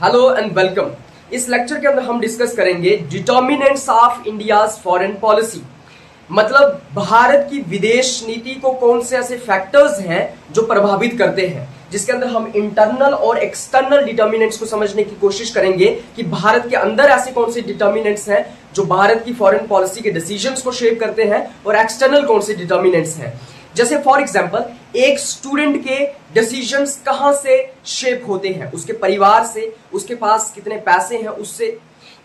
Hello and welcome. इस lecture के अंदर हम डिस्कस करेंगे determinants of India's foreign policy. मतलब भारत की विदेश नीति को कौन से ऐसे फैक्टर्स हैं जो प्रभावित करते हैं, जिसके अंदर हम इंटरनल और एक्सटर्नल डिटर्मिनेंट्स को समझने की कोशिश करेंगे कि भारत के अंदर ऐसे कौन से डिटर्मिनेंट्स हैं जो भारत की फॉरेन पॉलिसी के डिसीजंस को शेप करते हैं और एक्सटर्नल कौन से डिटर्मिनेंट्स हैं। जैसे फॉर एग्जांपल एक स्टूडेंट के डिसीजंस कहां से शेप होते हैं, उसके परिवार से, उसके पास कितने पैसे हैं उससे।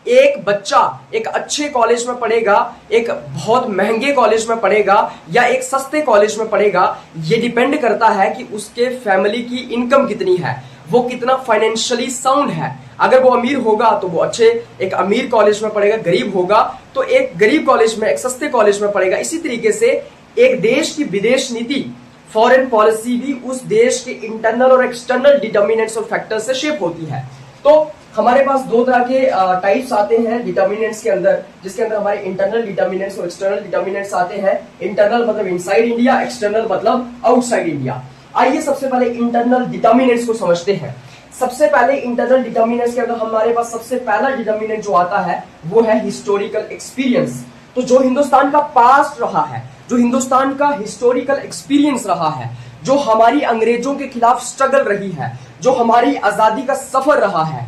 एक बच्चा एक अच्छे कॉलेज में पढ़ेगा, एक बहुत महंगे कॉलेज में पढ़ेगा या एक सस्ते कॉलेज में पढ़ेगा, ये डिपेंड करता है कि उसके फैमिली की इनकम कितनी है, वो कितना फाइनेंशियली साउंड है। अगर वो अमीर होगा तो वो अच्छे एक अमीर कॉलेज में पढ़ेगा, गरीब होगा तो एक गरीब कॉलेज में, एक सस्ते कॉलेज में पढ़ेगा। इसी तरीके से एक देश की विदेश नीति, फॉरेन पॉलिसी भी उस देश के इंटरनल और एक्सटर्नल डिटर्मिनेंट्स और फैक्टर्स से शेप होती है। तो हमारे पास दो तरह के टाइप्स आते हैं डिटर्मिनेंट्स के अंदर, जिसके अंदर हमारे इंटरनल डिटर्मिनेंट्स और एक्सटर्नल डिटर्मिनेंट्स आते हैं। इंटरनल मतलब इनसाइड इंडिया, एक्सटर्नल मतलब आउटसाइड इंडिया। आइए सबसे पहले इंटरनल डिटर्मिनेंट्स को समझते हैं। सबसे पहले इंटरनल डिटर्मिनेंट्स के अंदर हमारे पास सबसे पहला डिटर्मिनेंट जो आता है वो है हिस्टोरिकल एक्सपीरियंस। तो जो हिंदुस्तान का पास्ट रहा है, जो हिंदुस्तान का हिस्टोरिकल एक्सपीरियंस रहा है, जो हमारी अंग्रेजों के खिलाफ स्ट्रगल रही है, जो हमारी आजादी का सफर रहा है,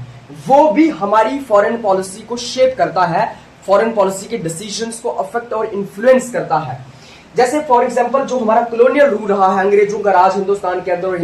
वो भी हमारी फॉरेन पॉलिसी को शेप करता है, फॉरेन पॉलिसी के डिसीजंस को अफेक्ट और इन्फ्लुएंस करता है। जैसे फॉर एग्जांपल जो हमारा कॉलोनियल रूल रहा है, अंग्रेजों का राज हिंदुस्तान के अंदर, और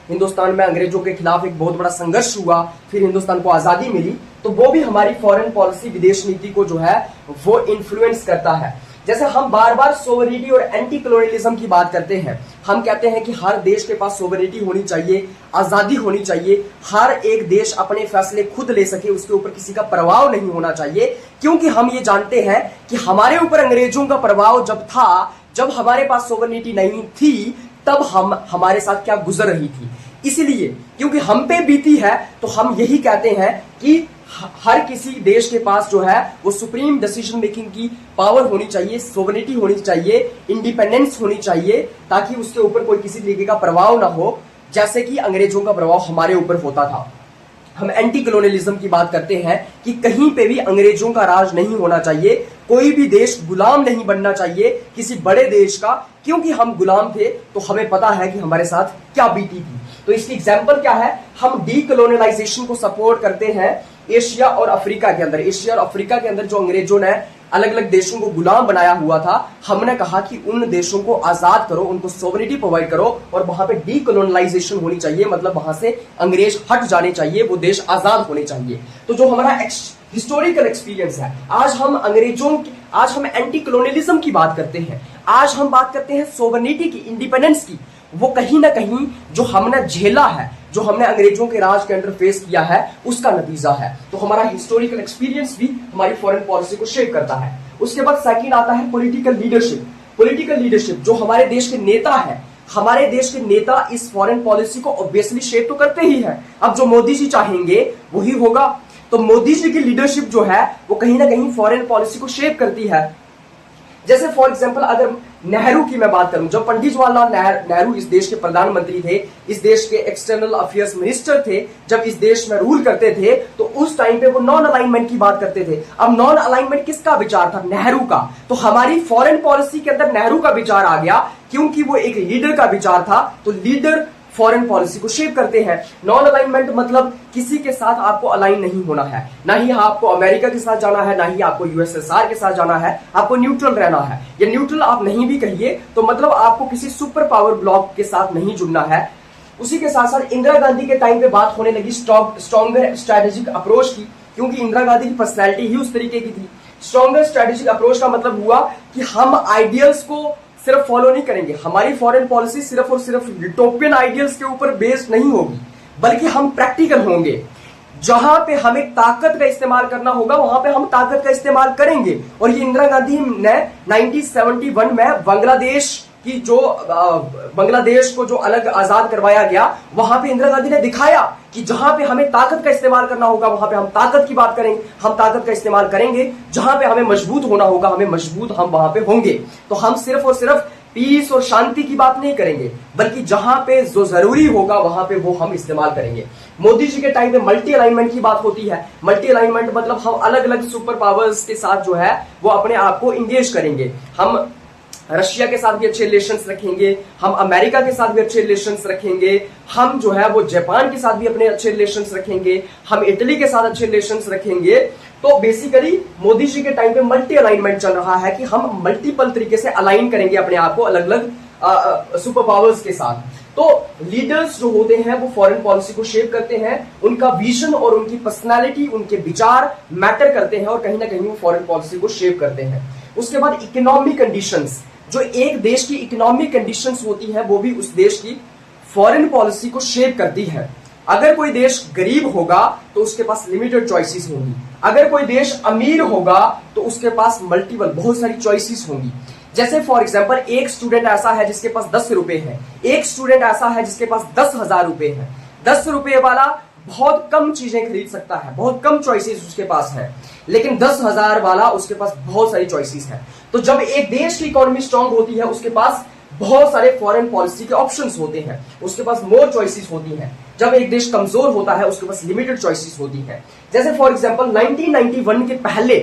हिंदुस्तान में अंग्रेजों के खिलाफ एक बहुत बड़ा संघर्ष हुआ, फिर हिंदुस्तान को आजादी मिली, तो वो भी हमारी फॉरेन पॉलिसी, विदेश नीति को जो है वो इन्फ्लुएंस करता है। जैसे हम बार बार सोवरेनिटी और एंटी कॉलोनियलिज्म की बात करते हैं, हम कहते हैं कि हर देश के पास सोवरेनिटी होनी चाहिए, आजादी होनी चाहिए, हर एक देश अपने फैसले खुद ले सके, उसके ऊपर किसी का प्रभाव नहीं होना चाहिए, क्योंकि हम ये जानते हैं कि हमारे ऊपर अंग्रेजों का प्रभाव जब था, जब हमारे पास सोवरेनिटी नहीं थी, तब हमारे साथ क्या गुजर रही थी। इसलिए क्योंकि हम पे बीती है तो हम यही कहते हैं कि हर किसी देश के पास जो है वो सुप्रीम डिसीजन मेकिंग की पावर होनी चाहिए, सोवरेनिटी होनी चाहिए, इंडिपेंडेंस होनी चाहिए, ताकि उसके ऊपर कोई किसी तरीके का प्रभाव ना हो, जैसे कि अंग्रेजों का प्रभाव हमारे ऊपर होता था। हम एंटी कॉलोनियलिज्म की बात करते हैं कि कहीं पे भी अंग्रेजों का राज नहीं होना चाहिए, कोई भी देश गुलाम नहीं बनना चाहिए किसी बड़े देश का, क्योंकि हम गुलाम थे तो हमें पता है कि हमारे साथ क्या बीती थी। तो इसकी एग्जांपल क्या है, हम डीकोलोनाइजेशन को सपोर्ट करते हैं एशिया और अफ्रीका के अंदर। एशिया और अफ्रीका के अंदर जो अंग्रेजों ने अलग अलग देशों को गुलाम बनाया हुआ था, हमने कहा कि उन देशों को आजाद करो, उनको सोवरेनिटी प्रोवाइड करो, और वहां पे डीकोलोनाइजेशन होनी चाहिए, मतलब वहां से अंग्रेज हट जाने चाहिए, वो देश आजाद होने चाहिए। तो जो हमारा हिस्टोरिकल एक्सपीरियंस है, आज हम एंटी कॉलोनियलिज्म की बात करते हैं, आज हम बात करते हैं सोवरेनिटी की, इंडिपेंडेंस की, वो कहीं ना कहीं जो हमने झेला है, जो हमने अंग्रेजों के राज के अंडर फेस किया है, उसका नतीजा है। तो हमारा हिस्टोरिकल एक्सपीरियंस भी हमारी फॉरेन पॉलिसी को शेप करता है। उसके बाद सेकंड आता है पॉलिटिकल लीडरशिप। पॉलिटिकल लीडरशिप जो हमारे देश के नेता है, हमारे देश के नेता इस फॉरेन पॉलिसी को ऑब्वियसली शेप तो करते ही है। अब जो मोदी जी चाहेंगे वही होगा, तो मोदी जी की लीडरशिप जो है वो कहीं ना कहीं फॉरेन पॉलिसी को शेप करती है। जैसे फॉर एग्जांपल अगर नेहरू की मैं बात करूं, जब पंडित जवाहरलाल नेहरू इस देश के प्रधानमंत्री थे, इस देश के एक्सटर्नल अफेयर्स मिनिस्टर थे, जब इस देश में रूल करते थे, तो उस टाइम पे वो नॉन अलाइनमेंट की बात करते थे। अब नॉन अलाइनमेंट किसका विचार था? नेहरू का। तो हमारी फॉरेन पॉलिसी के अंदर नेहरू का विचार आ गया, क्योंकि वो एक लीडर का विचार था, तो लीडर फॉरेन पॉलिसी को शेप करते हैं। नॉन अलाइनमेंट मतलब किसी के साथ आपको अलाइन नहीं होना है, ना ही आपको अमेरिका के साथ जाना है, ना ही आपको यूएसएसआर के साथ जाना है, आपको न्यूट्रल रहना है। या न्यूट्रल आप नहीं भी कहिए तो मतलब आपको किसी सुपर पावर ब्लॉक के साथ नहीं जुड़ना है। उसी के साथ साथ इंदिरा गांधी के टाइम पे बात होने लगी स्ट्रॉन्गर स्ट्रेटेजिक अप्रोच की, क्योंकि इंदिरा गांधी की पर्सनैलिटी ही उस तरीके की थी। स्ट्रॉन्गर स्ट्रेटेजिक अप्रोच का मतलब हुआ कि हम आइडियल्स को सिर्फ फॉलो नहीं करेंगे, हमारी फॉरेन पॉलिसी सिर्फ और सिर्फ यूटोपियन आइडियल्स के ऊपर बेस्ड नहीं होगी, बल्कि हम प्रैक्टिकल होंगे। जहां पे हमें ताकत का इस्तेमाल करना होगा वहां पे हम ताकत का इस्तेमाल करेंगे। और ये इंदिरा गांधी ने 1971 में बांग्लादेश को जो अलग आजाद करवाया गया, वहां पे इंदिरा गांधी ने दिखाया कि जहां पे हमें ताकत का इस्तेमाल करना होगा वहां पे हम ताकत की बात करेंगे, हम ताकत का इस्तेमाल करेंगे। जहां पे हमें मजबूत होना होगा, हमें मजबूत हम वहां पे होंगे। तो हम सिर्फ और सिर्फ पीस और शांति की बात नहीं करेंगे, बल्कि जहां पे जो जरूरी होगा वहां पे वो हम इस्तेमाल करेंगे। मोदी जी के टाइम पे मल्टी अलाइनमेंट की बात होती है। मल्टी अलाइनमेंट मतलब हम अलग अलग सुपर पावर्स के साथ जो है वो अपने आप को इंगेज करेंगे। हम रशिया के साथ भी अच्छे रिलेशंस रखेंगे, हम अमेरिका के साथ भी अच्छे रिलेशंस रखेंगे, हम जो है वो जापान के साथ भी अपने अच्छे रिलेशंस रखेंगे, हम इटली के साथ अच्छे रिलेशंस रखेंगे। तो बेसिकली मोदी जी के टाइम पे मल्टी अलाइनमेंट चल रहा है कि हम मल्टीपल तरीके से अलाइन करेंगे अपने आप को अलग अलग सुपर पावर्स के साथ। तो लीडर्स जो होते हैं वो फॉरेन पॉलिसी को शेप करते हैं, उनका विजन और उनकी पर्सनालिटी, उनके विचार मैटर करते हैं और कहीं ना कहीं वो फॉरेन पॉलिसी को शेप करते हैं। उसके बाद इकोनॉमिक कंडीशंस, जो एक देश की इकोनॉमिक कंडीशंस होती है वो भी उस देश की फॉरेन पॉलिसी को शेप करती है। अगर कोई देश गरीब होगा तो उसके पास लिमिटेड चॉइसेस होंगी, अगर कोई देश अमीर होगा तो उसके पास मल्टीपल बहुत सारी चॉइसेस होंगी। जैसे फॉर एग्जांपल एक स्टूडेंट ऐसा है जिसके पास 10 रुपए है, एक स्टूडेंट ऐसा है जिसके पास 10,000 रुपए है। 10 रुपए वाला बहुत कम चीजें खरीद सकता है, बहुत कम चॉइसेस उसके पास है, लेकिन 10,000 वाला उसके पास बहुत सारी चॉइसेस है। तो जब एक देश की इकोनॉमी स्ट्रांग होती है उसके पास बहुत सारे फॉरेन पॉलिसी के ऑप्शंस होते हैं, उसके पास मोर चॉइसेस होती हैं। जब एक देश कमजोर होता है उसके पास लिमिटेड चॉइसेस होती हैं। जैसे फॉर एग्जांपल 1991 के पहले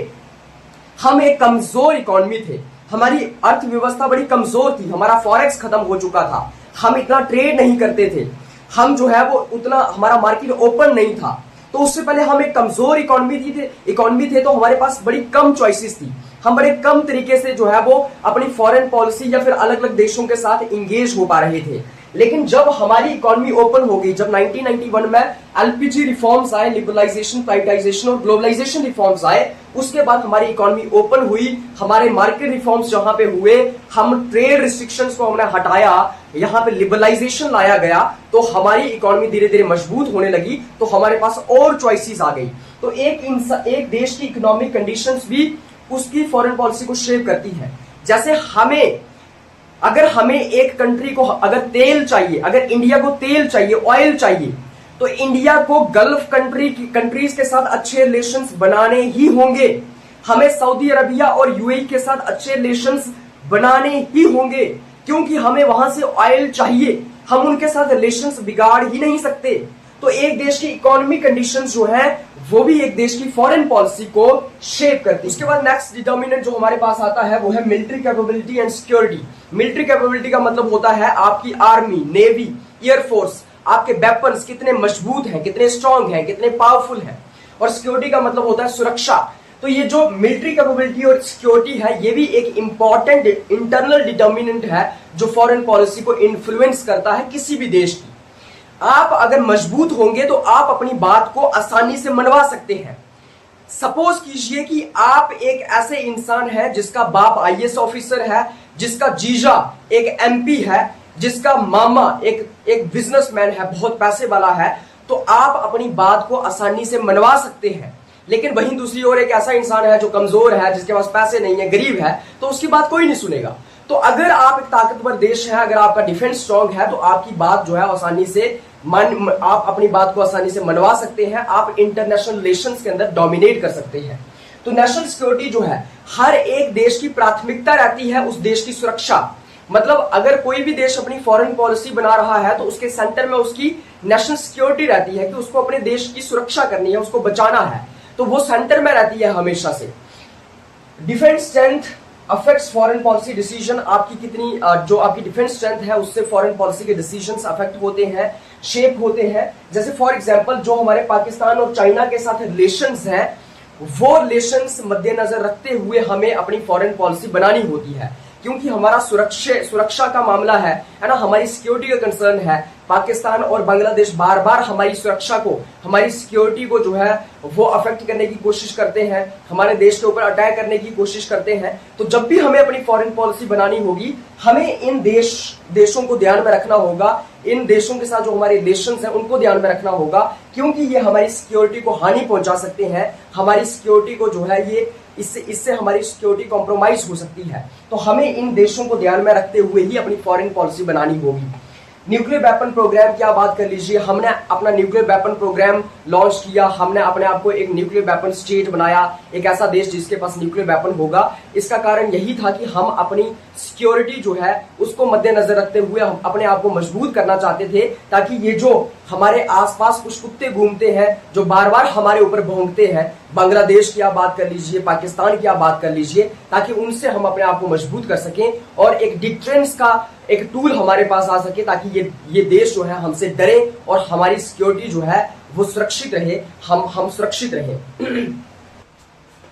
हम एक कमजोर इकोनॉमी थे, हमारी अर्थव्यवस्था बड़ी कमजोर थी, हमारा फॉरेक्स खत्म हो चुका था, हम इतना ट्रेड नहीं करते थे, हम जो है वो उतना हमारा मार्केट ओपन नहीं था। तो उससे पहले हम एक कमजोर इकोनॉमी थे तो हमारे पास बड़ी कम चॉइसेस थी, हम बड़े कम तरीके से जो है वो अपनी फॉरेन पॉलिसी या फिर अलग अलग देशों के साथ इंगेज हो पा रहे थे। लेकिन जब हमारी इकोनॉमी ओपन हो गई, जब 1991 में एलपीजी रिफॉर्म्स आए, लिबरलाइजेशन, प्राइवेटाइजेशन और ग्लोबलाइजेशन रिफॉर्म्स आए, उसके बाद हमारी इकोनॉमी ओपन हुई, हमारे मार्केट रिफॉर्म्स जहां पे हुए, हम ट्रेड रिस्ट्रिक्शंस को हमने हटाया, यहां पे लिबरलाइजेशन लाया गया, तो हमारी इकोनॉमी धीरे धीरे मजबूत होने लगी, तो हमारे पास और चॉइसेस आ गई। तो एक देश की इकोनॉमिक कंडीशंस भी उसकी फॉरेन पॉलिसी को शेप करती है। जैसे अगर हमें एक कंट्री को अगर तेल चाहिए, अगर इंडिया को तेल चाहिए, ऑयल चाहिए, तो इंडिया को गल्फ कंट्रीज के साथ अच्छे रिलेशंस बनाने ही होंगे, हमें सऊदी अरबिया और यूएई के साथ अच्छे रिलेशंस बनाने ही होंगे, क्योंकि हमें वहां से ऑयल चाहिए, हम उनके साथ रिलेशंस बिगाड़ ही नहीं सकते। तो एक देश की इकोनॉमिक कंडीशंस जो है वो भी एक देश की फॉरेन पॉलिसी को शेप करती है। उसके बाद नेक्स्ट डिटर्मिनेंट जो हमारे पास आता है वो है military capability and security. Military capability का मतलब होता है आपकी आर्मी, नेवी, एयरफोर्स, आपके वेपन्स कितने मजबूत हैं, कितने स्ट्रांग हैं, कितने पावरफुल हैं। और सिक्योरिटी का मतलब होता है सुरक्षा। तो ये जो मिलिट्री कैपेबिलिटी और सिक्योरिटी है ये भी एक इंपॉर्टेंट इंटरनल डिटर्मिनेंट है जो फॉरेन पॉलिसी को इन्फ्लुएंस करता है किसी भी देश की। आप अगर मजबूत होंगे तो आप अपनी बात को आसानी से मनवा सकते हैं। सपोज कीजिए कि आप एक ऐसे इंसान है जिसका बाप आईएएस ऑफिसर है, जिसका जीजा एक एमपी है, जिसका मामा एक बिजनेसमैन है, बहुत पैसे वाला है, तो आप अपनी बात को आसानी से मनवा सकते हैं। लेकिन वहीं दूसरी ओर एक ऐसा इंसान है जो कमजोर है, जिसके पास पैसे नहीं है, गरीब है, तो उसकी बात कोई नहीं सुनेगा। तो अगर आप एक ताकतवर देश है, अगर आपका डिफेंस स्ट्रांग है, तो आपकी बात जो है आसानी से आप अपनी बात को आसानी से मनवा सकते हैं, आप इंटरनेशनल रिलेशंस के अंदर डोमिनेट कर सकते हैं। तो नेशनल सिक्योरिटी जो है हर एक देश की प्राथमिकता रहती है उस देश की सुरक्षा। मतलब अगर कोई भी देश अपनी फॉरेन पॉलिसी बना रहा है तो उसके सेंटर में उसकी नेशनल सिक्योरिटी रहती है कि उसको अपने देश की सुरक्षा करनी है, उसको बचाना है, तो वो सेंटर में रहती है हमेशा से। Defence strength affects foreign policy decision. आपकी कितनी जो आपकी डिफेंस स्ट्रेंथ है उससे फॉरेन पॉलिसी के डिसीजंस अफेक्ट होते हैं, शेप होते हैं। जैसे फॉर एग्जांपल जो हमारे पाकिस्तान और चाइना के साथ रिलेशंस हैं, वो रिलेशंस मद्देनजर रखते हुए हमें अपनी फॉरेन पॉलिसी बनानी होती है, क्योंकि हमारा सुरक्षा का मामला है ना, हमारी सिक्योरिटी का कंसर्न है। पाकिस्तान और बांग्लादेश बार बार हमारी सुरक्षा को, हमारी सिक्योरिटी को जो है वो अफेक्ट करने की कोशिश करते हैं, हमारे देश के ऊपर अटैक करने की कोशिश करते हैं। तो जब भी हमें अपनी फॉरेन पॉलिसी बनानी होगी, हमें इन देशों को ध्यान में रखना होगा, इन देशों के साथ जो हमारे रिलेशंस हैं उनको ध्यान में रखना होगा, क्योंकि ये हमारी सिक्योरिटी को हानि पहुंचा सकते हैं, हमारी सिक्योरिटी को जो है ये इससे हमारी सिक्योरिटी कॉम्प्रोमाइज हो सकती है। तो हमें इन देशों को ध्यान में रखते हुए ही अपनी फॉरेन पॉलिसी बनानी होगी। न्यूक्लियर वेपन प्रोग्राम की आप बात कर लीजिए, हमने अपना न्यूक्लियर वेपन प्रोग्राम लॉन्च किया, हमने अपने आप को एक न्यूक्लियर वेपन स्टेट बनाया, एक ऐसा देश जिसके पास न्यूक्लियर वेपन होगा। इसका कारण यही था कि हम अपनी सिक्योरिटी जो है उसको मद्देनजर रखते हुए हम अपने आप को मजबूत करना चाहते थे, ताकि ये जो हमारे आसपास कुछ कुत्ते घूमते हैं जो बार बार हमारे ऊपर भौंकते हैं, बांग्लादेश की आप बात कर लीजिए, पाकिस्तान की आप बात कर लीजिए, ताकि उनसे हम अपने आप को मजबूत कर सकें और एक डिफरेंस का एक टूल हमारे पास आ सके, ताकि ये देश जो है हमसे डरे और हमारी सिक्योरिटी जो है वो सुरक्षित रहे, हम सुरक्षित रहे।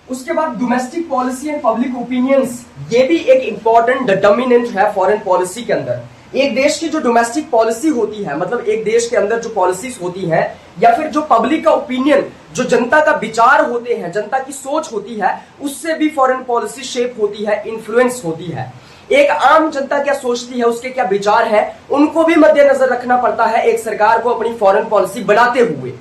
उसके बाद domestic policy and public opinions, ये भी एक इंपॉर्टेंट डिटर्मिनेंट है फॉरेन पॉलिसी के अंदर। एक देश की जो डोमेस्टिक पॉलिसी होती है, मतलब एक देश के अंदर जो पॉलिसीज होती हैं, या फिर जो पब्लिक का ओपिनियन, जो जनता का विचार होते हैं, जनता की सोच होती है, उससे भी फॉरेन पॉलिसी शेप होती है, इन्फ्लुएंस होती है। एक आम जनता क्या सोचती है, उसके क्या विचार है, उनको भी मद्देनजर रखना पड़ता है एक सरकार को अपनी फॉरेन पॉलिसी बनाते हुए।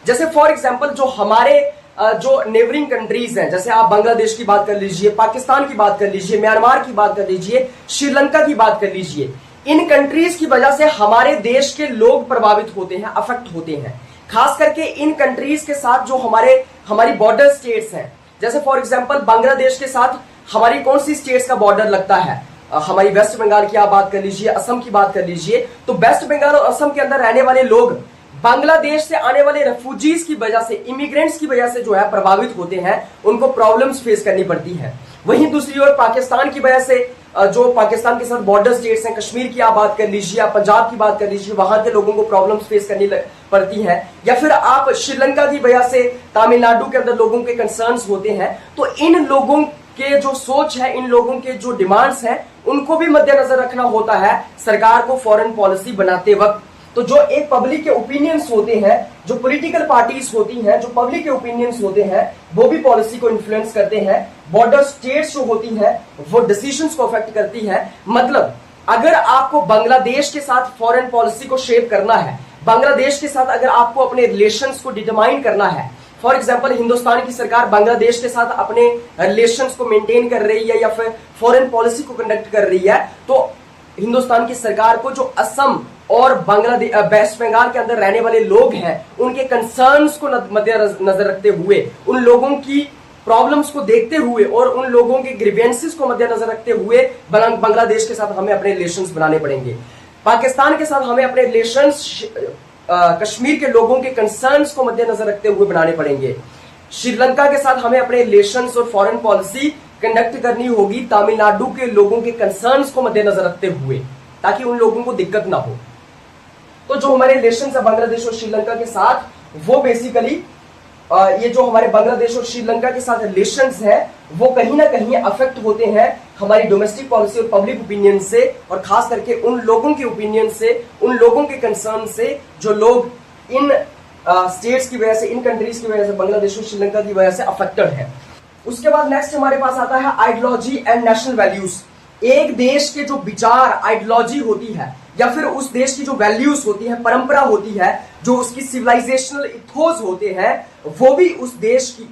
जैसे फॉर एग्जांपल जो हमारे जो नेबरिंग कंट्रीज हैं, जैसे आप बांग्लादेश की बात कर लीजिए, पाकिस्तान की बात कर लीजिए, म्यांमार की बात कर लीजिए, श्रीलंका की बात कर लीजिए, इन कंट्रीज की वजह से हमारे देश के लोग प्रभावित होते हैं, अफेक्ट होते हैं। खास करके इन कंट्रीज के साथ जो हमारी बॉर्डर स्टेट्स हैं, जैसे फॉर एग्जांपल बांग्लादेश के साथ हमारी कौन सी स्टेट्स का बॉर्डर लगता है, हमारी वेस्ट बंगाल की आप बात कर लीजिए, असम की बात कर लीजिए, तो वेस्ट बंगाल और असम के अंदर रहने वाले लोग बांग्लादेश से आने वाले रेफ्यूजीज की वजह से, इमिग्रेंट्स की वजह से जो है प्रभावित होते हैं, उनको प्रॉब्लम्स फेस करनी पड़ती है। वहीं दूसरी ओर पाकिस्तान की वजह से जो पाकिस्तान के साथ बॉर्डर स्टेट्स हैं, कश्मीर की आप बात कर लीजिए, आप पंजाब की बात कर लीजिए, वहां के लोगों को प्रॉब्लम्स फेस करनी पड़ती है। या फिर आप श्रीलंका की वजह से तमिलनाडु के अंदर लोगों के कंसर्न्स होते हैं। तो इन लोगों के जो सोच है, इन लोगों के जो डिमांड्स हैं, उनको भी मद्देनजर रखना होता है सरकार को फॉरेन पॉलिसी बनाते वक्त। तो जो एक पब्लिक के ओपिनियंस होते हैं, जो पॉलिटिकल पार्टीज होती हैं, जो पब्लिक के ओपिनियंस होते हैं, वो भी पॉलिसी को इन्फ्लुएंस करते हैं। बॉर्डर स्टेट्स जो होती हैं वो डिसीजंस को अफेक्ट करती है। मतलब अगर आपको बांग्लादेश के साथ फॉरेन पॉलिसी को शेप करना है, बांग्लादेश के साथ अगर आपको अपने रिलेशंस को डिटरमाइन करना है, फॉर एग्जांपल हिंदुस्तान की सरकार बांग्लादेश के साथ अपने रिलेशंस को मेंटेन कर रही है या फिर फॉरेन पॉलिसी को कंडक्ट कर रही है, तो हिंदुस्तान की सरकार को जो असम और बांग्लादेश, वेस्ट बंगाल के अंदर रहने वाले लोग हैं, उनके कंसर्न्स को मद्देनजर रखते हुए, उन लोगों की प्रॉब्लम्स को देखते हुए और उन लोगों के ग्रीवेंसेस को मद्देनजर रखते हुए बांग्लादेश के साथ हमें अपने रिलेशंस बनाने पड़ेंगे। पाकिस्तान के साथ हमें अपने रिलेशंस कश्मीर के लोगों के कंसर्न्स को मद्देनजर रखते हुए बनाने पड़ेंगे। श्रीलंका के साथ हमें अपने रिलेशंस और फॉरेन पॉलिसी कंडक्ट करनी होगी तमिलनाडु के लोगों के कंसर्न्स को मद्देनजर रखते हुए, ताकि उन लोगों को दिक्कत ना हो। तो जो हमारे रिलेशंस है बांग्लादेश और श्रीलंका के साथ, वो बेसिकली ये जो हमारे बांग्लादेश और श्रीलंका के साथ रिलेशंस है, वो कहीं ना कहीं अफेक्ट होते हैं हमारी डोमेस्टिक पॉलिसी और पब्लिक ओपिनियन से, और खास करके उन लोगों के ओपिनियन से, उन लोगों के कंसर्न से जो लोग इन स्टेट्स की वजह से, इन कंट्रीज की वजह से, बांग्लादेश और श्रीलंका की वजह से अफेक्टेड है। उसके बाद नेक्स्ट हमारे पास आता है आइडियोलॉजी एंड नेशनल वैल्यूज। एक देश के जो विचार, आइडियोलॉजी होती है, या फिर उस देश की जो वैल्यूज होती है, परंपरा होती है, जो उसकी सिविलाइजेशनल इथोस होते हैं, वो भी उस देश की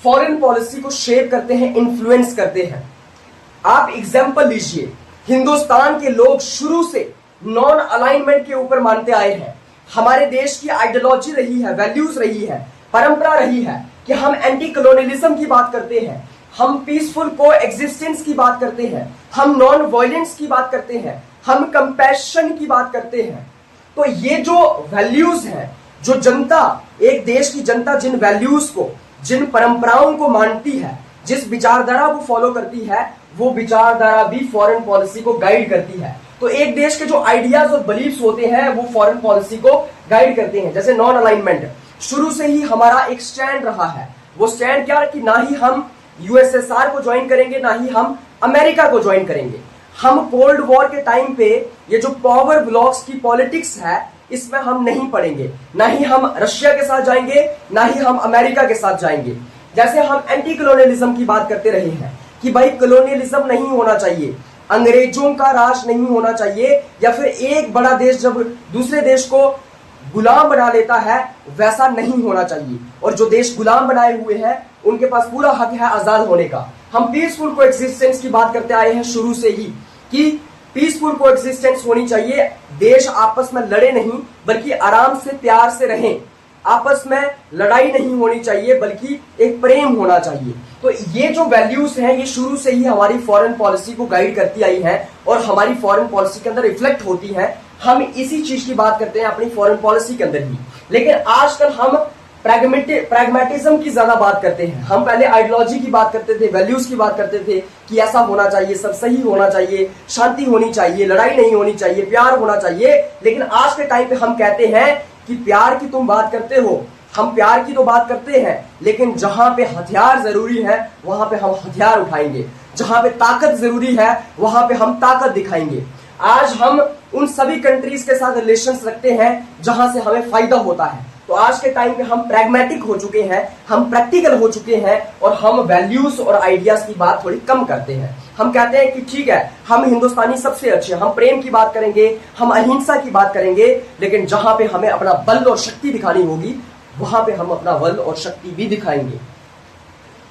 फॉरेन पॉलिसी को शेप करते हैं, इन्फ्लुएंस करते हैं। आप एग्जांपल लीजिए, हिंदुस्तान के लोग शुरू से नॉन अलाइनमेंट के ऊपर मानते आए हैं। हमारे देश की आइडियोलॉजी रही है, वैल्यूज रही है, परंपरा रही है कि हम एंटी कॉलोनियलिज्म की बात करते हैं, हम पीसफुल को एग्जिस्टेंस की बात करते हैं, हम नॉन वायलेंस की बात करते हैं, हम कंपैशन की बात करते हैं। तो ये जो वैल्यूज हैं, जो जनता, एक देश की जनता जिन वैल्यूज को, जिन परंपराओं को मानती है, जिस विचारधारा को फॉलो करती है, वो विचारधारा भी फॉरेन पॉलिसी को गाइड करती है। तो एक देश के जो आइडियाज और बिलीफ्स होते हैं, वो फॉरेन पॉलिसी को गाइड करते हैं। जैसे नॉन अलाइनमेंट शुरू से ही हमारा एक स्टैंड रहा है। वो स्टैंड क्या है कि ना ही हम यूएसएसआर को ज्वाइन करेंगे, ना ही हम अमेरिका को ज्वाइन करेंगे। हम कोल्ड वॉर के टाइम पे ये जो पावर ब्लॉक्स की पॉलिटिक्स है, इसमें हम नहीं पड़ेंगे, ना ही हम रशिया के साथ जाएंगे, ना ही हम अमेरिका के साथ जाएंगे। जैसे हम एंटी कॉलोनियलिज्म की बात करते रहे हैं कि भाई कॉलोनियलिज्म नहीं होना चाहिए, अंग्रेजों का राज नहीं होना चाहिए, या फिर एक बड़ा देश जब दूसरे देश को गुलाम बना लेता है, वैसा नहीं होना चाहिए। और जो देश गुलाम बनाए हुए हैं, उनके पास पूरा हक है आजाद होने का। हम पीसफुल कोएग्जिस्टेंस की बात करते आए हैं शुरू से ही, कि पीसफुल कोएग्जिस्टेंस होनी चाहिए, देश आपस में लड़े नहीं बल्कि आराम से प्यार से रहें, आपस में लड़ाई नहीं होनी चाहिए बल्कि एक प्रेम होना चाहिए। तो ये जो वैल्यूज हैं ये शुरू से ही हमारी फॉरेन पॉलिसी को गाइड करती आई हैं और हमारी फॉरेन पॉलिसी के अंदर रिफ्लेक्ट होती हैं। हम इसी चीज की बात करते हैं अपनी फॉरेन पॉलिसी के अंदर ही। लेकिन आजकल हम प्रैग्मेटिज्म की ज्यादा बात करते हैं। हम पहले आइडियोलॉजी की बात करते थे, वैल्यूज की बात करते थे कि ऐसा होना चाहिए, सब सही होना चाहिए, शांति होनी चाहिए, लड़ाई नहीं होनी चाहिए, प्यार होना चाहिए। लेकिन आज के टाइम पे हम कहते हैं कि प्यार की तुम बात करते हो, हम प्यार की तो बात करते हैं, लेकिन जहां पे हथियार जरूरी है वहां पे हम हथियार उठाएंगे, जहां पे ताकत जरूरी है वहां पे हम ताकत दिखाएंगे। आज हम उन सभी कंट्रीज के साथ रिलेशंस रखते हैं जहां से हमें फायदा होता है। तो आज के टाइम पे हम प्रैग्मेटिक हो चुके हैं, हम प्रैक्टिकल हो चुके हैं और हम वैल्यूज और आइडियाज की बात थोड़ी कम करते हैं। हम कहते हैं कि ठीक है, हम हिंदुस्तानी सबसे अच्छे, हम प्रेम की बात करेंगे, हम अहिंसा की बात करेंगे, लेकिन जहां पे हमें अपना बल और शक्ति दिखानी होगी वहां पे हम अपना बल और शक्ति भी दिखाएंगे।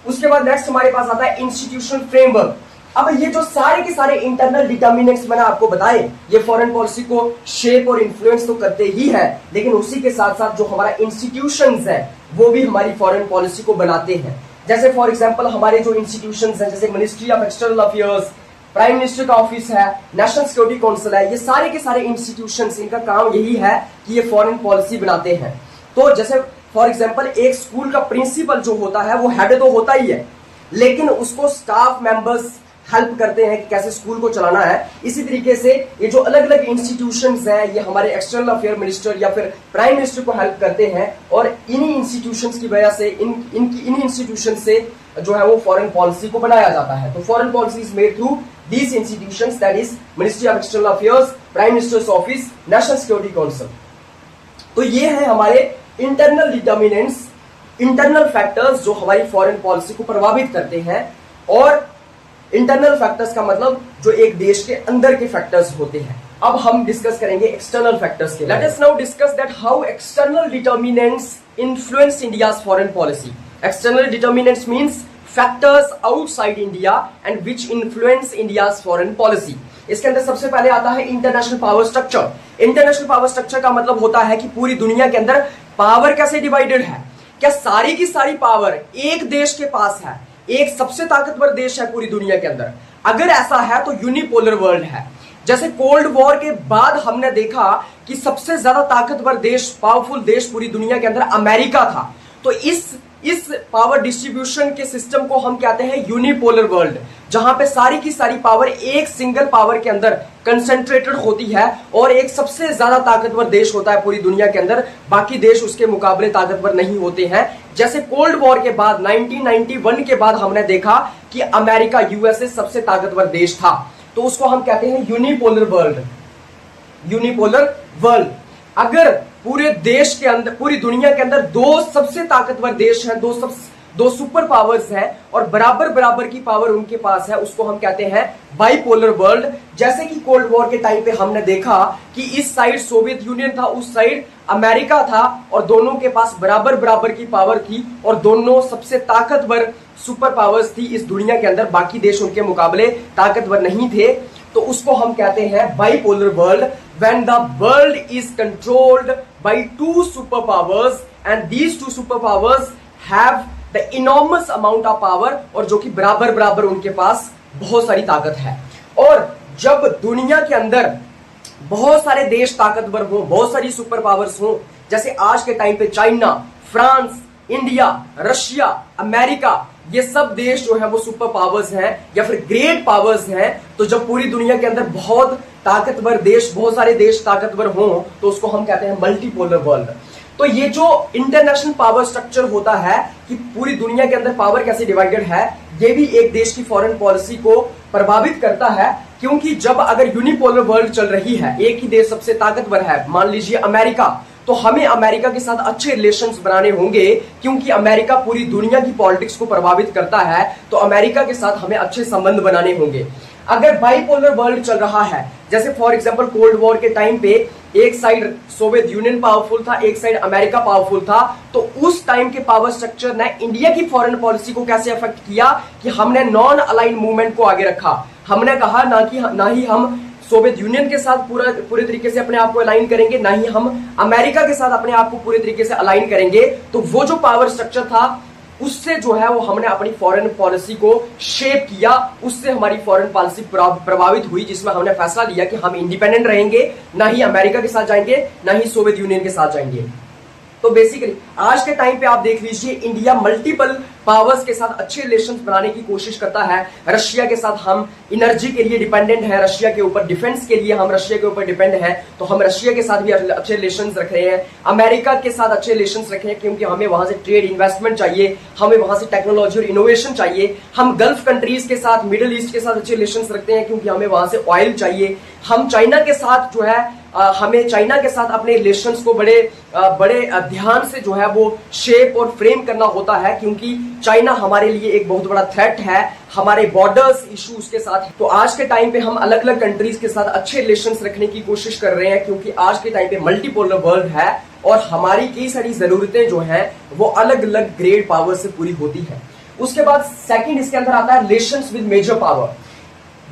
उसके बाद नेक्स्ट हमारे पास आता है इंस्टीट्यूशनल फ्रेमवर्क। अब ये जो सारे के सारे इंटरनल डिटर्मिनेंट्स मैंने आपको बताए, ये फॉरेन पॉलिसी को शेप और इन्फ्लुएंस तो करते ही है, लेकिन उसी के साथ साथ जो हमारा इंस्टीट्यूशंस है वो भी हमारी फॉरेन पॉलिसी को बनाते हैं। जैसे फॉर एग्जांपल हमारे जो इंस्टीट्यूशंस हैं, जैसे ministry of external affairs, prime minister का ऑफिस है, नेशनल सिक्योरिटी काउंसिल है, ये सारे के सारे इंस्टीट्यूशंस, इनका काम यही है कि ये फॉरेन पॉलिसी बनाते हैं। तो जैसे फॉर एग्जांपल एक स्कूल का प्रिंसिपल जो होता है वो हेड तो होता ही है, लेकिन उसको स्टाफ मेंबर्स हेल्प करते हैं कि कैसे स्कूल को चलाना है। इसी तरीके से ये जो अलग अलग इंस्टीट्यूशंस हैं ये हमारे एक्सटर्नल अफेयर मिनिस्टर या फिर प्राइम मिनिस्टर को हेल्प करते हैं और इन्हीं इंस्टीट्यूशंस की वजह से इन्हीं इंस्टीट्यूशन से जो है वो फॉरेन पॉलिसी को बनाया जाता है। तो foreign policy is made through these institutions, that is ministry of external affairs, prime minister's office, national security council. तो ये है हमारे इंटरनल डिटर्मिनेंट्स, इंटरनल फैक्टर्स जो हमारी फॉरेन पॉलिसी को प्रभावित करते हैं। और इंटरनल फैक्टर्स का मतलब जो एक देश के अंदर के फैक्टर्स होते हैं। अब हम डिस्कस करेंगे एक्सटर्नल फैक्टर्स के। Let us now discuss that how external determinants influence India's foreign policy. External determinants means factors outside India and which influence India's foreign policy. इसके अंदर सबसे पहले आता है international power structure. International power structure का मतलब होता है कि पूरी दुनिया के अंदर पावर कैसे डिवाइडेड है। क्या सारी की सारी पावर एक देश के पास है, एक सबसे ताकतवर देश है पूरी दुनिया के अंदर? अगर ऐसा है तो यूनिपोलर वर्ल्ड है। जैसे कोल्ड वॉर के बाद हमने देखा कि सबसे ज्यादा ताकतवर देश, पावरफुल देश पूरी दुनिया के अंदर अमेरिका था। तो इस पावर डिस्ट्रीब्यूशन के सिस्टम को हम कहते हैं यूनिपोलर वर्ल्ड, जहां पे सारी की सारी पावर एक सिंगल पावर के अंदर कंसेंट्रेटेड होती है और एक सबसे ज्यादा ताकतवर देश होता है पूरी दुनिया के अंदर, बाकी देश उसके मुकाबले ताकतवर नहीं होते हैं। जैसे कोल्ड वॉर के बाद 1991 के बाद हमने देखा कि अमेरिका, यूएसए सबसे ताकतवर देश था, तो उसको हम कहते हैं यूनिपोलर वर्ल्ड। Unipolar world. अगर पूरे देश के अंदर, पूरी दुनिया के अंदर दो सबसे ताकतवर देश हैं, दो सुपर पावर्स हैं और बराबर बराबर की पावर उनके पास है, उसको हम कहते हैं बाइपोलर वर्ल्ड। जैसे कि कोल्ड वॉर के टाइम पे हमने देखा कि इस साइड सोवियत यूनियन था, उस साइड अमेरिका था और दोनों के पास बराबर बराबर की पावर थी और दोनों सबसे ताकतवर सुपर पावर्स थी इस दुनिया के अंदर, बाकी देश उनके मुकाबले ताकतवर नहीं थे। तो उसको हम कहते हैं bipolar world. When the world is controlled by two super powers and these two super powers have the enormous amount of power, और जो कि बराबर बराबर उनके पास बहुत सारी ताकत है। और जब दुनिया के अंदर बहुत सारे देश ताकतवर हो, बहुत सारी सुपर पावर्स हो, जैसे आज के टाइम पे China, France, India, Russia, America, ये सब देश जो है वो सुपर पावर्स हैं या फिर ग्रेट पावर्स हैं। तो जब पूरी दुनिया के अंदर बहुत ताकतवर देश, बहुत सारे देश ताकतवर हों, तो उसको हम कहते हैं मल्टीपोलर वर्ल्ड। तो ये जो इंटरनेशनल पावर स्ट्रक्चर होता है कि पूरी दुनिया के अंदर पावर कैसे डिवाइडेड है, ये भी एक देश की फॉरेन पॉलिसी को प्रभावित करता है। क्योंकि जब अगर यूनिपोलर वर्ल्ड चल रही है, एक ही देश सबसे ताकतवर है, मान लीजिए अमेरिका, तो हमें अमेरिका के साथ अच्छे रिलेशंस बनाने होंगे, क्योंकि अमेरिका पूरी दुनिया की पॉलिटिक्स को प्रभावित करता है, तो अमेरिका के साथ हमें अच्छे संबंध बनाने होंगे। अगर बाइपोलर वर्ल्ड चल रहा है, जैसे फॉर एग्जांपल कोल्ड वॉर के टाइम पे एक साइड सोवियत यूनियन पावरफुल था, एक साइड अमेरिका पावरफुल था, तो उस टाइम के पावर स्ट्रक्चर ने इंडिया की फॉरेन पॉलिसी को कैसे अफेक्ट किया कि हमने नॉन अलाइन मूवमेंट को आगे रखा। हमने कहा ना ही हम सोवियत यूनियन के साथ पूरे तरीके से अपने आप को अलाइन करेंगे, ना ही हम अमेरिका के साथ अपने आप को पूरे तरीके से अलाइन करेंगे। तो वो जो पावर स्ट्रक्चर था उससे जो है वो हमने अपनी फॉरेन पॉलिसी को शेप किया, उससे हमारी फॉरेन पॉलिसी प्रभावित हुई, जिसमें हमने फैसला लिया कि हम इंडिपेंडेंट रहेंगे, ना ही अमेरिका के साथ जाएंगे, ना ही सोवियत यूनियन के साथ जाएंगे। तो बेसिकली आज के टाइम पे आप देख लीजिए, इंडिया मल्टीपल पावर्स के साथ अच्छे रिलेशंस बनाने की कोशिश करता है। रशिया के साथ हम एनर्जी के लिए डिपेंडेंट है, रशिया के ऊपर डिफेंस के लिए हम रशिया के ऊपर डिपेंड है, तो हम रशिया के साथ भी अच्छे रिलेशंस रख रहे हैं। अमेरिका के साथ अच्छे रिलेशंस रख रहे हैं क्योंकि हमें वहां से ट्रेड इन्वेस्टमेंट चाहिए, हमें वहां से टेक्नोलॉजी और इनोवेशन चाहिए। हम गल्फ कंट्रीज के साथ, मिडिल ईस्ट के साथ अच्छे रिलेशंस रखते हैं क्योंकि हमें वहां से ऑयल चाहिए। हम चाइना के साथ जो है हमें चाइना के साथ अपने रिलेशंस को बड़े ध्यान से जो है वो शेप और फ्रेम करना होता है, क्योंकि चाइना हमारे लिए एक बहुत बड़ा थ्रेट है, हमारे बॉर्डर्स इश्यूज के साथ। तो आज के टाइम पे हम अलग अलग कंट्रीज के साथ अच्छे रिलेशंस रखने की कोशिश कर रहे हैं, क्योंकि आज के टाइम पे मल्टीपोलर वर्ल्ड है और हमारी कई सारी जरूरतें जो हैं वो अलग अलग ग्रेड पावर से पूरी होती है। उसके बाद सेकंड इसके अंदर आता है रिलेशंस विद मेजर पावर।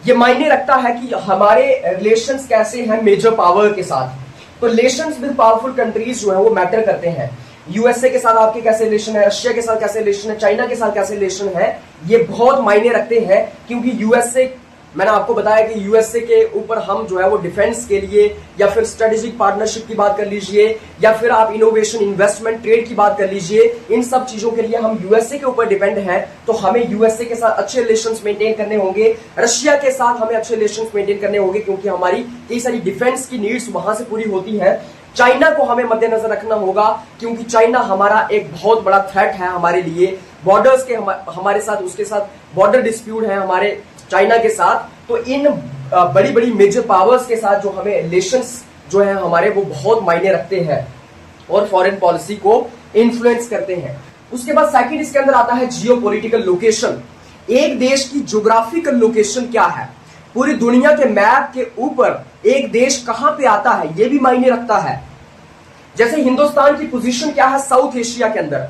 ये मायने रखता है कि हमारे रिलेशंस कैसे हैं मेजर पावर के साथ। तो रिलेशंस विद पावरफुल कंट्रीज जो है वो मैटर करते हैं। यूएसए के साथ आपके कैसे रिलेशन है, रशिया के साथ कैसे रिलेशन है, चाइना के साथ कैसे रिलेशन है, ये बहुत मायने रखते हैं। क्योंकि यूएसए, मैंने आपको बताया कि यूएसए के ऊपर हम जो है वो डिफेंस के लिए या फिर स्ट्रेटेजिक पार्टनरशिप की बात कर लीजिए, या फिर आप इनोवेशन, इन्वेस्टमेंट, ट्रेड की बात कर लीजिए, इन सब चीजों के लिए हम यूएसए के ऊपर डिपेंड हैं। तो हमें यूएसए के साथ अच्छे रिलेशंस मेंटेन करने होंगे, रशिया के साथ हमें अच्छे रिलेशंस मेंटेन करने होंगे, क्योंकि हमारी कई सारी डिफेंस की नीड्स वहां से पूरी होती है। चाइना को हमें मद्देनजर रखना होगा, क्योंकि चाइना हमारा एक बहुत बड़ा थ्रेट है हमारे लिए। बॉर्डर्स के हमारे साथ, उसके साथ बॉर्डर डिस्प्यूट है हमारे चाइना के साथ। तो इन बड़ी बड़ी मेजर पावर्स के साथ जो हमें रिलेशंस जो है हमारे, वो बहुत मायने रखते हैं और फॉरेन पॉलिसी को इन्फ्लुएंस करते हैं। उसके बाद सेकंड इसके अंदर आता है जियोपॉलिटिकल लोकेशन। एक देश की ज्योग्राफिकल लोकेशन क्या है, पूरी दुनिया के मैप के ऊपर एक देश कहां पे आता है, यह भी मायने रखता है। जैसे हिंदुस्तान की पोजीशन क्या है साउथ एशिया के अंदर।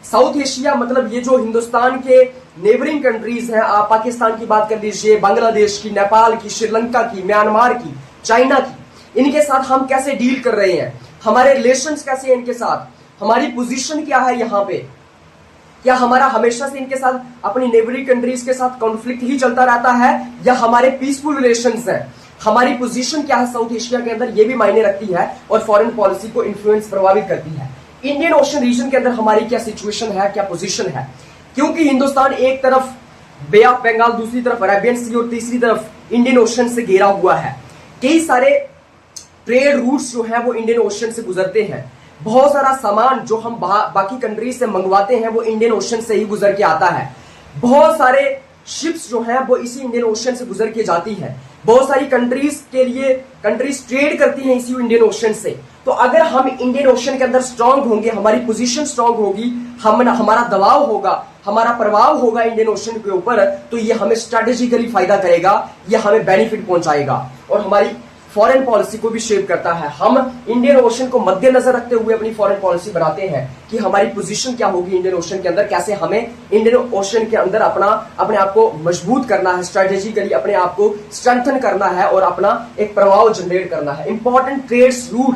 साउथ एशिया मतलब ये जो हिंदुस्तान के नेबरिंग कंट्रीज हैं, आप पाकिस्तान की बात कर लीजिए, बांग्लादेश की, नेपाल की, श्रीलंका की, म्यांमार की, चाइना की, इनके साथ हम कैसे डील कर रहे हैं, हमारे रिलेशंस कैसे हैं इनके साथ, हमारी पोजीशन क्या है यहाँ पे। क्या हमारा हमेशा से इनके साथ, अपनी नेबरिंग कंट्रीज के साथ कॉन्फ्लिक्ट ही चलता रहता है, या हमारे पीसफुल रिलेशंस हैं, हमारी पोजीशन क्या है साउथ एशिया के अंदर, ये भी मायने रखती है और फॉरेन पॉलिसी को इन्फ्लुएंस, प्रभावित करती है। इंडियन ओशन रीजन के अंदर हमारी क्या सिचुएशन है, क्या पोजीशन है, क्योंकि हिंदुस्तान एक तरफ बे ऑफ बंगाल, दूसरी तरफ अरेबियन सी और तीसरी तरफ इंडियन ओशन से घेरा हुआ है। कई सारे ट्रेड रूट्स जो है वो इंडियन ओशन से गुजरते हैं। बहुत सारा सामान जो हम बाकी कंट्रीज से मंगवाते हैं वो इंडियन ओशन से ही गुजर के आता है। बहुत सारे शिप्स जो है वो इसी इंडियन ओशन से गुजर के जाती है। बहुत सारी कंट्रीज के लिए कंट्रीज ट्रेड करती हैं इसी इंडियन ओशन से। तो अगर हम इंडियन ओशन के अंदर स्ट्रांग होंगे, हमारी पोजीशन स्ट्रांग होगी, हमारा दबाव होगा, हमारा प्रभाव होगा इंडियन ओशन के ऊपर, तो ये हमें स्ट्रेटेजिकली फायदा करेगा, ये हमें बेनिफिट पहुंचाएगा और हमारी फॉरेन पॉलिसी को भी शेप करता है। हम इंडियन ओशन को मद्देनजर रखते हुए अपनी फॉरेन पॉलिसी बनाते हैं कि हमारी पोजीशन क्या होगी इंडियन ओशन के अंदर, कैसे हमें इंडियन ओशन के अंदर अपने आप को मजबूत करना है, स्ट्रेटेजिकली अपने आप को स्ट्रेंथन करना है और अपना एक प्रभाव जनरेट करना है। इंपॉर्टेंट ट्रेड्स रूट,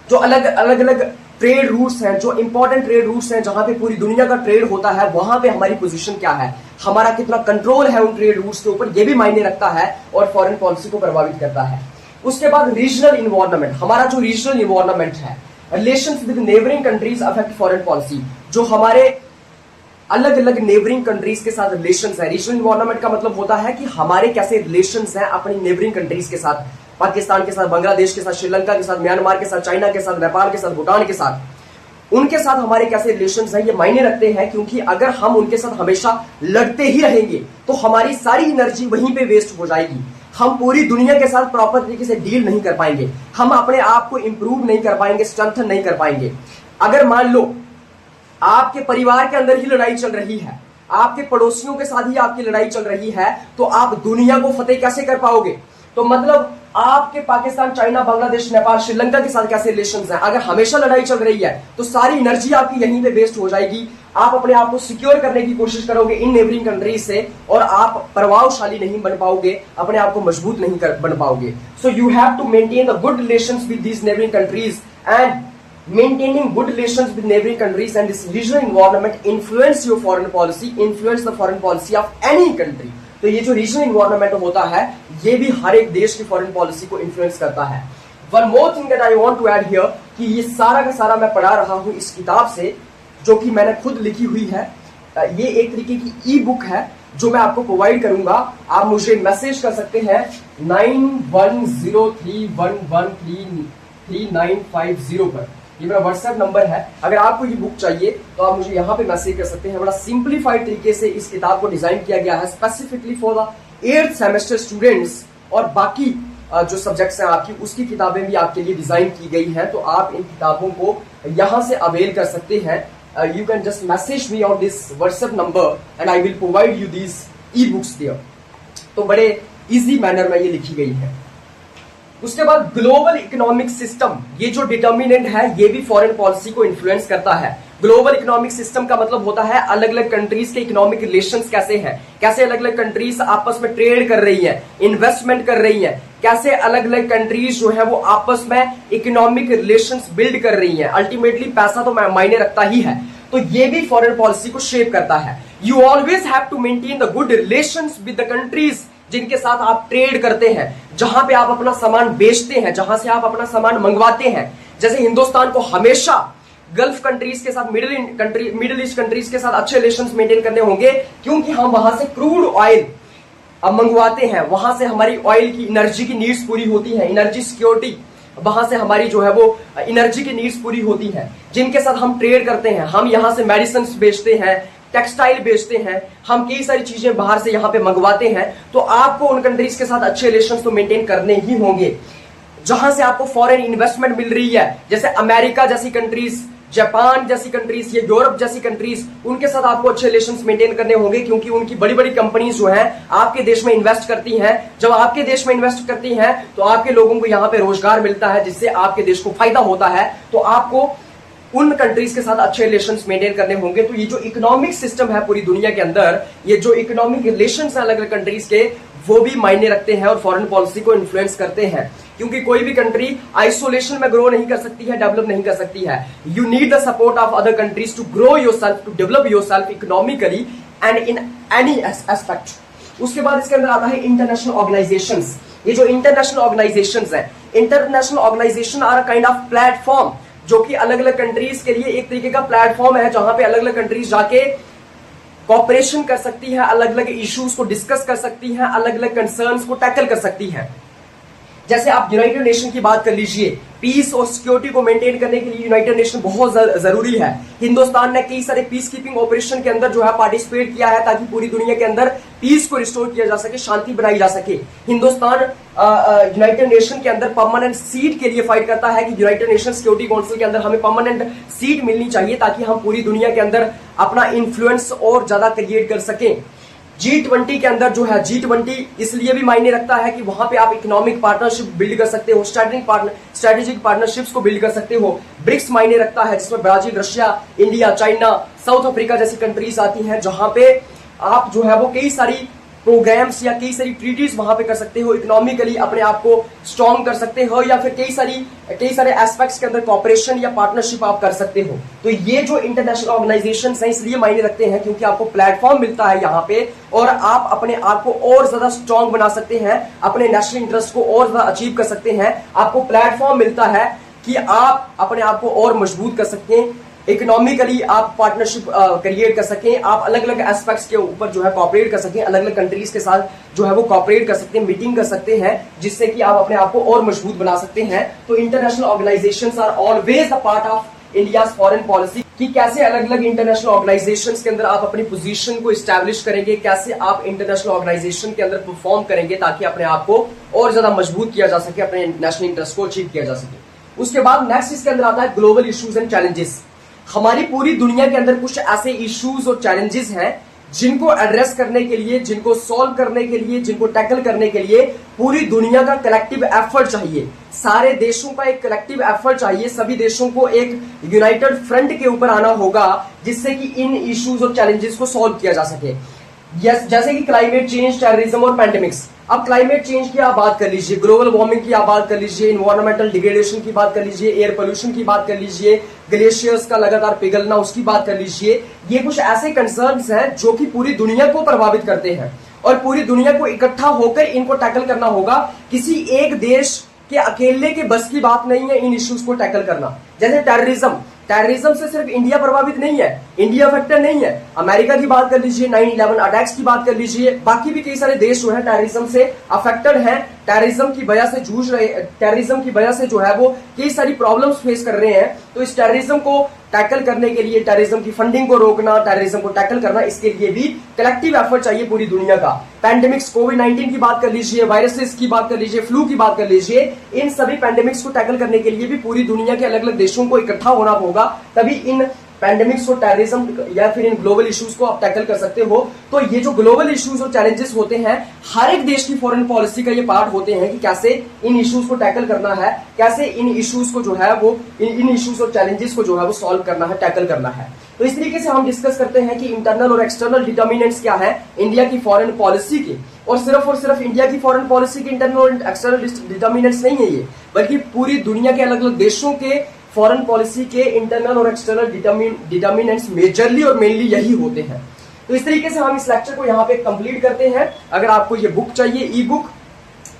जो अलग अलग ट्रेड रूट्स हैं, जो इंपॉर्टेंट ट्रेड रूट्स हैं, जहां पे पूरी दुनिया का ट्रेड होता है, वहां पे हमारी पोजीशन क्या है, हमारा कितना कंट्रोल है उन ट्रेड रूट्स के ऊपर, ये भी मायने रखता है और फॉरेन पॉलिसी को प्रभावित करता है। उसके बाद रीजनल इन्वायरमेंट, हमारा जो रीजनल इन्वायरमेंट है, relations with neighbouring countries affect foreign policy. जो हमारे अलग अलग नेबरिंग कंट्रीज के साथ रिलेशंस है, रीजनल इन्वायरमेंट का मतलब होता है कि हमारे कैसे रिलेशंस हैं अपनी नेबरिंग कंट्रीज के साथ, पाकिस्तान के साथ, बांग्लादेश के साथ, श्रीलंका के साथ, म्यांमार के साथ, चाइना के साथ, नेपाल के साथ, भूटान के साथ, उनके साथ हमारे कैसे रिलेशंस हैं, ये मायने रखते हैं। क्योंकि अगर हम उनके साथ हमेशा लड़ते ही रहेंगे तो हमारी सारी एनर्जी वहीं पे वेस्ट हो जाएगी, हम पूरी दुनिया के साथ प्रॉपर तरीके से डील नहीं कर पाएंगे, हम अपने आप को इंप्रूव नहीं कर पाएंगे, स्ट्रेंथन नहीं कर पाएंगे। अगर मान लो आपके परिवार के अंदर ही लड़ाई चल रही है, आपके पड़ोसियों के साथ ही आपकी लड़ाई चल रही है, तो आप दुनिया को फतेह कैसे कर पाओगे। तो मतलब आपके पाकिस्तान, चाइना, बांग्लादेश, नेपाल, श्रीलंका के साथ कैसे रिलेशंस हैं। अगर हमेशा लड़ाई चल रही है तो सारी एनर्जी आपकी यहीं पे वेस्ट हो जाएगी। आप अपने आप को सिक्योर करने की कोशिश करोगे इन नेबरिंग कंट्रीज से और आप प्रभावशाली नहीं बन पाओगे, अपने आप को मजबूत नहीं बन पाओगे। So you have to maintain the good relations with these neighbouring countries and maintaining good relations with neighboring countries and this regional environment influence your foreign policy, influence the foreign policy of any country। तो ये जो regional environment होता है ये भी हर एक देश की फॉरेन पॉलिसी को इन्फ्लुएंस करता है। One more thing that I want to add here कि ये सारा का सारा मैं पढ़ा रहा हूं इस किताब से जो कि मैंने खुद लिखी हुई है। ये एक तरीके की ई बुक है जो मैं आपको प्रोवाइड करूंगा। आप मुझे मैसेज कर सकते हैं 910311333950 पर, ये मेरा व्हाट्सएप नंबर है। अगर आपको ये बुक चाहिए तो आप मुझे यहाँ पे मैसेज कर सकते हैं। बड़ा सिंप्लीफाइड तरीके से इस किताब को डिजाइन किया गया है specifically for the 8th semester students, और बाकी जो सब्जेक्ट्स हैं आपकी उसकी किताबें भी आपके लिए डिजाइन की गई हैं। तो आप इन किताबों को यहाँ से अवेल कर सकते हैं। You can just message me on this WhatsApp number and I will provide you this e books there. तो बड़े इजी मैनर में ये लिखी गई है। उसके बाद ग्लोबल इकोनॉमिक सिस्टम, ये जो डिटर्मिनेंट है ये भी फॉरेन पॉलिसी को इन्फ्लुएंस करता है। ग्लोबल इकोनॉमिक सिस्टम का मतलब होता है अलग अलग कंट्रीज के इकोनॉमिक रिलेशंस कैसे हैं, कैसे अलग अलग कंट्रीज आपस में ट्रेड कर रही हैं, इन्वेस्टमेंट कर रही हैं, कैसे अलग अलग कंट्रीज जो है वो आपस में इकोनॉमिक रिलेशंस बिल्ड कर रही हैं। अल्टीमेटली पैसा तो मायने रखता ही है, तो ये भी फॉरेन पॉलिसी को शेप करता है। You always have to maintain the good relations with the countries जिनके साथ आप ट्रेड करते हैं, जहां पे आप अपना सामान बेचते हैं, जहां से आप अपना सामान मंगवाते हैं। जैसे हिंदुस्तान को हमेशा गल्फ कंट्रीज के साथ, मिडिल ईस्ट कंट्रीज के साथ अच्छे रिलेशंस मेंटेन करने होंगे, क्योंकि हम वहां से क्रूड ऑयल मंगवाते हैं, वहां से हमारी ऑयल की एनर्जी की नीड्स पूरी होती है, एनर्जी सिक्योरिटी वहां से हमारी जो है वो एनर्जी की नीड्स पूरी होती है। जिनके साथ हम ट्रेड करते हैं, हम यहां से मेडिसिन बेचते हैं, टेक्सटाइल बेचते हैं, हम कई सारी चीजें बाहर से यहां पे मंगवाते हैं, तो आपको उन कंट्रीज के साथ अच्छे रिलेशंस तो मेंटेन करने ही होंगे। जहां से आपको फॉरेन इन्वेस्टमेंट मिल रही है, जैसे अमेरिका जैसी कंट्रीज, जापान जैसी कंट्रीज या यूरोप जैसी कंट्रीज, उनके साथ आपको अच्छे रिलेशंस मेंटेन करने होंगे, क्योंकि उनकी बड़ी बड़ी कंपनीज जो हैं आपके देश में इन्वेस्ट करती हैं। जब आपके देश में इन्वेस्ट करती हैं तो आपके लोगों को यहां पे रोजगार मिलता है, जिससे आपके देश को फायदा होता है। तो आपको उन कंट्रीज के साथ अच्छे रिलेशंस मेंटेन करने होंगे। तो ये जो इकोनॉमिक सिस्टम है पूरी दुनिया के अंदर, ये जो इकोनॉमिक रिलेशंस हैं अलग अलग कंट्रीज के, वो भी मायने रखते हैं और फॉरेन पॉलिसी को इन्फ्लुएंस करते हैं। क्योंकि कोई भी कंट्री आइसोलेशन में ग्रो नहीं कर सकती है, डेवलप नहीं कर सकती है। You need the support of other countries to grow yourself, to develop yourself economically and in any aspect. उसके बाद इसके अंदर आता है इंटरनेशनल ऑर्गेनाइजेशंस। ये जो इंटरनेशनल ऑर्गेनाइजेशंस हैं, international organisation are a kind of platform, जो कि अलग अलग कंट्रीज के लिए एक तरीके का प्लेटफॉर्म है, जहां पे अलग अलग कंट्रीज जाके कॉपरेशन कर सकती है, अलग अलग इश्यूज को डिस्कस कर सकती है, अलग अलग कंसर्न्स को टैकल कर सकती है। जैसे आप यूनाइटेड नेशन की बात कर लीजिए, पीस और सिक्योरिटी को मेंटेन करने के लिए यूनाइटेड नेशन बहुत जरूरी है। हिंदुस्तान ने कई सारे पीस कीपिंग ऑपरेशन के अंदर जो है पार्टिसिपेट किया है, ताकि पूरी दुनिया के अंदर पीस को रिस्टोर किया जा सके, शांति बनाई जा सके। हिंदुस्तान यूनाइटेड नेशन के अंदर परमानेंट सीट के लिए फाइट करता है कि यूनाइटेड नेशन सिक्योरिटी काउंसिल के अंदर हमें परमानेंट सीट मिलनी चाहिए, ताकि हम पूरी दुनिया के अंदर अपना इन्फ्लुएंस और ज्यादा क्रिएट कर सकें। G20 के अंदर जो है, G20 इसलिए भी मायने रखता है कि वहां पे आप इकोनॉमिक पार्टनरशिप बिल्ड कर सकते हो, स्ट्रेटेजिक पार्टनरशिप्स को बिल्ड कर सकते हो। ब्रिक्स मायने रखता है, जिसमें Brazil, Russia, India, China, south Africa जैसी कंट्रीज आती हैं, जहां पे आप जो है वो कई सारी प्रोग्राम्स या कई सारी ट्रीटीज वहां पे कर सकते हो, इकोनॉमिकली अपने आप को स्ट्रॉन्ग कर सकते हो, या फिर कई सारे एस्पेक्ट्स के अंदर कॉपरेशन या पार्टनरशिप आप कर सकते हो। तो ये जो इंटरनेशनल ऑर्गेनाइजेशंस हैं इसलिए मायने रखते हैं क्योंकि आपको प्लेटफॉर्म मिलता है यहाँ पे, और आप अपने आप को और ज्यादा स्ट्रॉन्ग बना सकते हैं, अपने नेशनल इंटरेस्ट को और ज्यादा अचीव कर सकते हैं। आपको प्लेटफॉर्म मिलता है कि आप अपने आप को और मजबूत कर सकें, इकोनॉमिकली आप पार्टनरशिप क्रिएट कर सकें, आप अलग अलग एस्पेक्ट्स के ऊपर जो है कॉपरेट कर सकें, अलग अलग कंट्रीज के साथ जो है वो कॉपरेट कर सकते हैं, मीटिंग कर सकते हैं, जिससे कि आप अपने आप को और मजबूत बना सकते हैं। तो international organisations are always the part of India's foreign policy, कि कैसे अलग अलग इंटरनेशनल ऑर्गेनाइजेशंस के अंदर आप अपनी पोजीशन को एस्टैब्लिश करेंगे, कैसे आप इंटरनेशनल ऑर्गेनाइजेशन के अंदर परफॉर्म करेंगे, ताकि अपने आप को और ज्यादा मजबूत किया जा सके, अपने नेशनल इंटरेस्ट को अचीव किया जा सके। उसके बाद नेक्स्ट इसके अंदर आता है ग्लोबल इश्यूज एंड चैलेंजेस। हमारी पूरी दुनिया के अंदर कुछ ऐसे इश्यूज और चैलेंजेस हैं जिनको एड्रेस करने के लिए, जिनको सॉल्व करने के लिए, जिनको टैकल करने के लिए पूरी दुनिया का कलेक्टिव एफर्ट चाहिए। सारे देशों का एक कलेक्टिव एफर्ट चाहिए। सभी देशों को एक यूनाइटेड फ्रंट के ऊपर आना होगा जिससे कि इन इश्यूज और चैलेंजेस को सॉल्व किया जा सके। जैसे कि क्लाइमेट चेंज, टेररिज्म और पैंडेमिक्स। अब क्लाइमेट चेंज की आप बात कर लीजिए, ग्लोबल वार्मिंग की आप बात कर लीजिए, इन्वायरमेंटल डिग्रेडेशन की बात कर लीजिए, एयर पोल्यूशन की बात कर लीजिए, ग्लेशियर्स का लगातार पिघलना उसकी बात कर लीजिए। ये कुछ ऐसे कंसर्न्स हैं जो कि पूरी दुनिया को प्रभावित करते हैं और पूरी दुनिया को इकट्ठा होकर इनको टैकल करना होगा। किसी एक देश के अकेले के बस की बात नहीं है इन इश्यूज को टैकल करना। जैसे टेररिज्म से सिर्फ इंडिया प्रभावित नहीं है, इंडिया फैक्टर नहीं है। अमेरिका की बात कर लीजिए, 9/11 अटैक्स की बात कर लीजिए, बाकी भी कई सारे देश जो है टेररिज्म से अफेक्टेड हैं, टेररिज्म की वजह से जूझ रहे, टेररिज्म की वजह से जो है वो कई सारी प्रॉब्लम्स फेस कर रहे हैं। तो इस टेररिज्म को टैकल करने के लिए, टेररिज्म की फंडिंग को रोकना, टेररिज्म को टैकल करना, इसके लिए भी कलेक्टिव एफर्ट चाहिए पूरी दुनिया का। पैंडेमिक्स, कोविड-19 की बात कर लीजिए, वायरसेस की बात कर लीजिए, फ्लू की बात कर लीजिए, इन सभी पैंडेमिक्स को टैकल करने के लिए भी पूरी दुनिया के अलग अलग देशों को इकट्ठा होना होगा, तभी इन पैंडेमिक्स और टेररिज्म या फिर इन ग्लोबल इश्यूज को आप टैकल कर सकते हो। तो ये जो ग्लोबल इश्यूज और चैलेंजेस होते हैं, हर एक देश की फॉरेन पॉलिसी का ये पार्ट होते हैं कि कैसे इन इश्यूज को टैकल करना है, कैसे इन इश्यूज को जो है वो इन इश्यूज और चैलेंजेस को जो है वो सॉल्व करना है, टैकल करना है। तो इस तरीके से हम डिस्कस करते हैं कि इंटरनल और एक्सटर्नल डिटर्मिनेंट्स क्या है इंडिया की फॉरेन पॉलिसी के, और सिर्फ इंडिया की फॉरेन पॉलिसी के इंटरनल और एक्सटर्नल डिटर्मिनेंट्स नहीं है ये, बल्कि पूरी दुनिया के अलग अलग देशों के फॉरेन पॉलिसी के इंटरनल और एक्सटर्नल डिटर्मिनेंट्स मेजरली और मेनली यही होते हैं। तो इस तरीके से हम इस लेक्चर को यहाँ पे कंप्लीट करते हैं। अगर आपको ये बुक चाहिए, ई बुक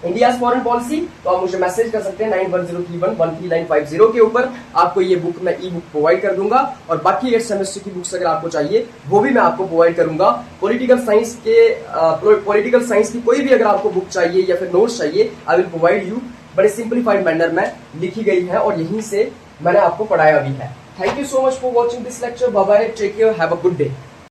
इंडियाज फॉरेन पॉलिसी, तो आप मुझे मैसेज कर सकते हैं 9103113950 के ऊपर। आपको ये बुक मैं ई बुक प्रोवाइड कर दूंगा, और बाकी 8 सेमेस्टर की बुक्स अगर आपको चाहिए वो भी मैं आपको प्रोवाइड करूंगा। पॉलिटिकल साइंस की कोई भी अगर आपको बुक चाहिए या फिर नोट्स चाहिए, आई विल प्रोवाइड यू। बड़े सिंप्लीफाइड मैनर में लिखी गई है और यहीं से मैंने आपको पढ़ाया भी है। Thank you so much for watching this lecture. Bye bye, take care, have a good day.